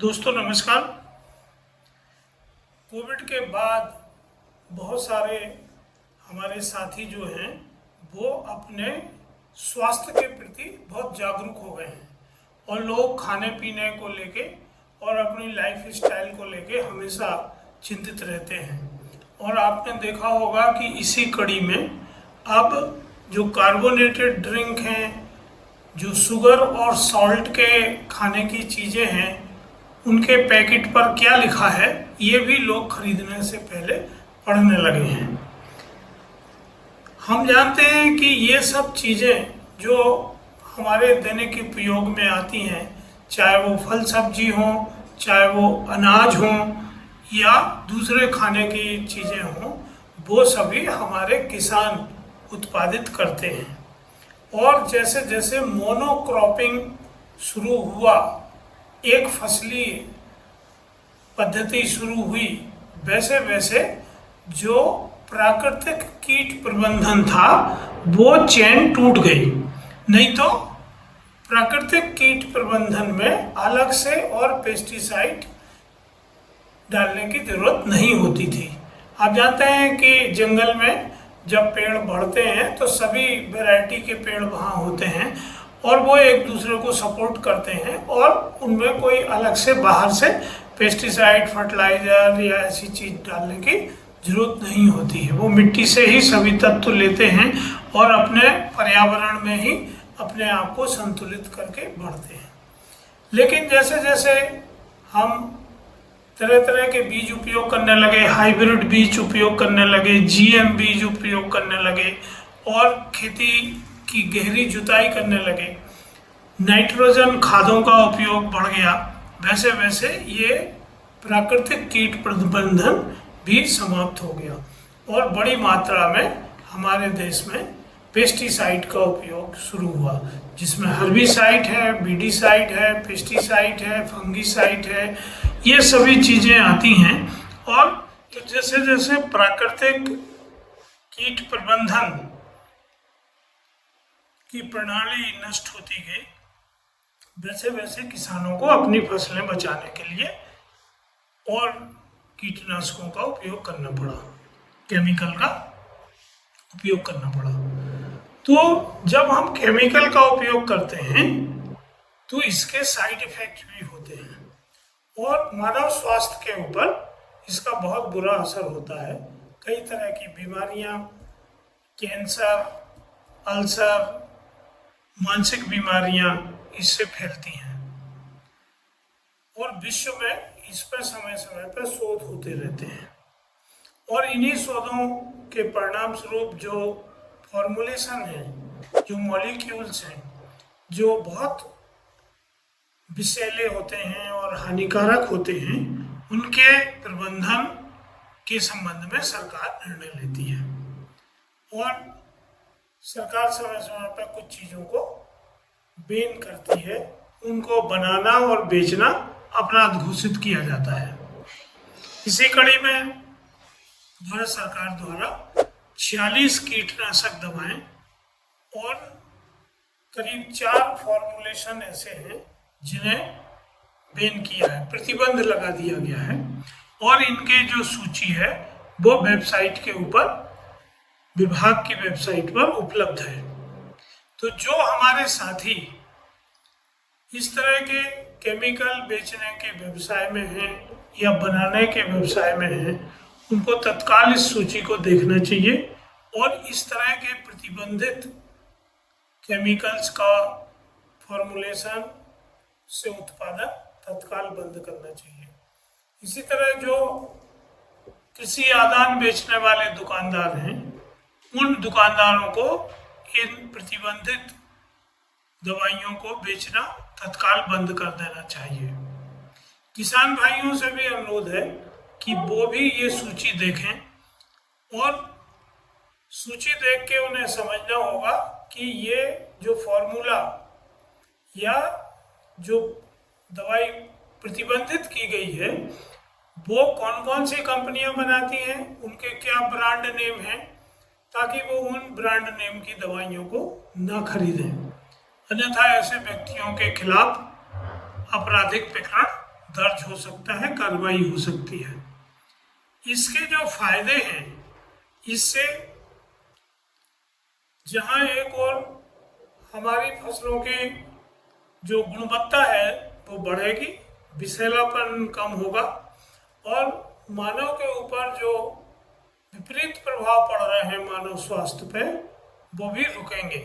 दोस्तों नमस्कार। कोविड के बाद बहुत सारे हमारे साथी जो हैं वो अपने स्वास्थ्य के प्रति बहुत जागरूक हो गए हैं और लोग खाने पीने को लेके और अपनी लाइफ स्टाइल को लेके हमेशा चिंतित रहते हैं। और आपने देखा होगा कि इसी कड़ी में अब जो कार्बोनेटेड ड्रिंक हैं, जो शुगर और सॉल्ट के खाने की चीज़ें हैं, उनके पैकेट पर क्या लिखा है ये भी लोग खरीदने से पहले पढ़ने लगे हैं। हम जानते हैं कि ये सब चीज़ें जो हमारे दैनिक उपयोग में आती हैं, चाहे वो फल सब्जी हों, चाहे वो अनाज हों या दूसरे खाने की चीज़ें हों, वो सभी हमारे किसान उत्पादित करते हैं। और जैसे जैसे मोनोक्रॉपिंग शुरू हुआ, एक फसली पद्धति शुरू हुई, वैसे वैसे जो प्राकृतिक कीट प्रबंधन था वो चेन टूट गई। नहीं तो प्राकृतिक कीट प्रबंधन में अलग से और पेस्टिसाइड डालने की जरूरत नहीं होती थी। आप जानते हैं कि जंगल में जब पेड़ बढ़ते हैं तो सभी वैरायटी के पेड़ वहाँ होते हैं और वो एक दूसरे को सपोर्ट करते हैं और उनमें कोई अलग से बाहर से पेस्टिसाइड, फर्टिलाइजर या ऐसी चीज़ डालने की जरूरत नहीं होती है। वो मिट्टी से ही सभी तत्व लेते हैं और अपने पर्यावरण में ही अपने आप को संतुलित करके बढ़ते हैं। लेकिन जैसे जैसे हम तरह तरह के बीज उपयोग करने लगे, हाइब्रिड बीज उपयोग करने लगे, जीएम बीज उपयोग करने लगे और खेती की गहरी जुताई करने लगे, नाइट्रोजन खादों का उपयोग बढ़ गया, वैसे वैसे ये प्राकृतिक कीट प्रबंधन भी समाप्त हो गया और बड़ी मात्रा में हमारे देश में पेस्टिसाइड का उपयोग शुरू हुआ, जिसमें हर्बिसाइड है, बीडीसाइड है, पेस्टिसाइड है, फंगीसाइड है, ये सभी चीज़ें आती हैं। और तो जैसे जैसे प्राकृतिक कीट प्रबंधन की प्रणाली नष्ट होती गई, वैसे वैसे किसानों को अपनी फसलें बचाने के लिए और कीटनाशकों का उपयोग करना पड़ा, केमिकल का उपयोग करना पड़ा। तो जब हम केमिकल का उपयोग करते हैं तो इसके साइड इफेक्ट भी होते हैं और मानव स्वास्थ्य के ऊपर इसका बहुत बुरा असर होता है। कई तरह की बीमारियां, कैंसर, अल्सर, मानसिक बीमारियां इससे फैलती हैं और विश्व में इस पर समय समय पर शोध होते रहते हैं और इन्हीं शोधों के परिणाम स्वरूप जो फॉर्मुलेशन है, जो मॉलिक्यूल्स हैं, जो बहुत विषैले होते हैं और हानिकारक होते हैं, उनके प्रबंधन के संबंध में सरकार निर्णय लेती है और सरकार समय समय पर कुछ चीज़ों को बैन करती है। उनको बनाना और बेचना अपराध घोषित किया जाता है। इसी कड़ी में भारत सरकार द्वारा 46 कीटनाशक दवाएं और करीब 4 फॉर्मुलेशन ऐसे हैं जिन्हें बैन किया है, प्रतिबंध लगा दिया गया है और इनके जो सूची है वो वेबसाइट के ऊपर, विभाग की वेबसाइट पर उपलब्ध है। तो जो हमारे साथी इस तरह के केमिकल बेचने के व्यवसाय में हैं या बनाने के व्यवसाय में हैं, उनको तत्काल इस सूची को देखना चाहिए और इस तरह के प्रतिबंधित केमिकल्स का फॉर्मुलेशन से उत्पादन तत्काल बंद करना चाहिए। इसी तरह जो कृषि आदान बेचने वाले दुकानदार हैं, उन दुकानदारों को इन प्रतिबंधित दवाइयों को बेचना तत्काल बंद कर देना चाहिए। किसान भाइयों से भी अनुरोध है कि वो भी ये सूची देखें और सूची देख के उन्हें समझना होगा कि ये जो फॉर्मूला या जो दवाई प्रतिबंधित की गई है वो कौन कौन सी कंपनियां बनाती हैं, उनके क्या ब्रांड नेम हैं, ताकि वो उन ब्रांड नेम की दवाइयों को न खरीदें। अन्यथा ऐसे व्यक्तियों के खिलाफ आपराधिक प्रकरण दर्ज हो सकता है, कार्रवाई हो सकती है। इसके जो फायदे हैं, इससे जहां एक और हमारी फसलों की जो गुणवत्ता है वो बढ़ेगी, विषैलापन कम होगा और मानव के ऊपर जो विपरीत प्रभाव पड़ रहे हैं मानव स्वास्थ्य पे वो भी रुकेंगे,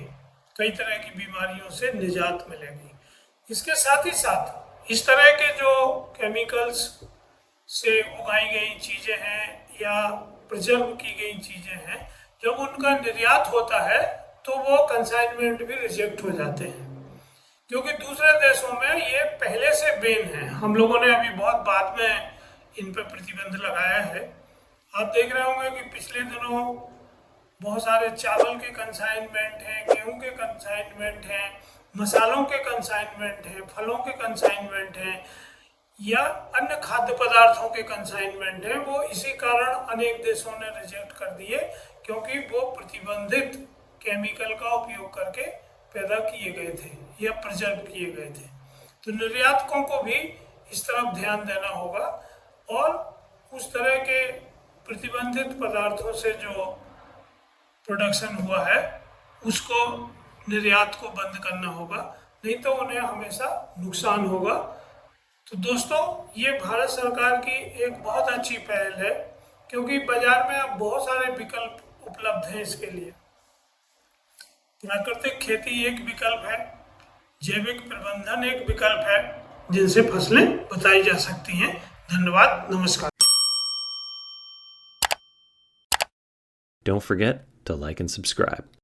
कई तरह की बीमारियों से निजात मिलेगी। इसके साथ ही साथ इस तरह के जो केमिकल्स से उगाई गई चीज़ें हैं या प्रिजर्व की गई चीज़ें हैं, जब उनका निर्यात होता है तो वो कंसाइनमेंट भी रिजेक्ट हो जाते हैं, क्योंकि दूसरे देशों में ये पहले से बैन है। हम लोगों ने अभी बहुत बाद में इन पर प्रतिबंध लगाया है। आप देख रहे होंगे कि पिछले दिनों बहुत सारे चावल के कंसाइनमेंट हैं, गेहूं के कंसाइनमेंट हैं, मसालों के कंसाइनमेंट हैं, फलों के कंसाइनमेंट हैं या अन्य खाद्य पदार्थों के कंसाइनमेंट हैं। वो इसी कारण अनेक देशों ने रिजेक्ट कर दिए, क्योंकि वो प्रतिबंधित केमिकल का उपयोग करके पैदा किए गए थे या प्रिजर्व किए गए थे। तो निर्यातकों को भी इस तरफ ध्यान देना होगा और उस तरह के प्रतिबंधित पदार्थों से जो प्रोडक्शन हुआ है उसको, निर्यात को बंद करना होगा, नहीं तो उन्हें हमेशा नुकसान होगा। तो दोस्तों, ये भारत सरकार की एक बहुत अच्छी पहल है, क्योंकि बाजार में अब बहुत सारे विकल्प उपलब्ध हैं इसके लिए। प्राकृतिक खेती एक विकल्प है, जैविक प्रबंधन एक विकल्प है, जिनसे फसलें बचाई जा सकती हैं। धन्यवाद, नमस्कार। Don't forget to like and subscribe.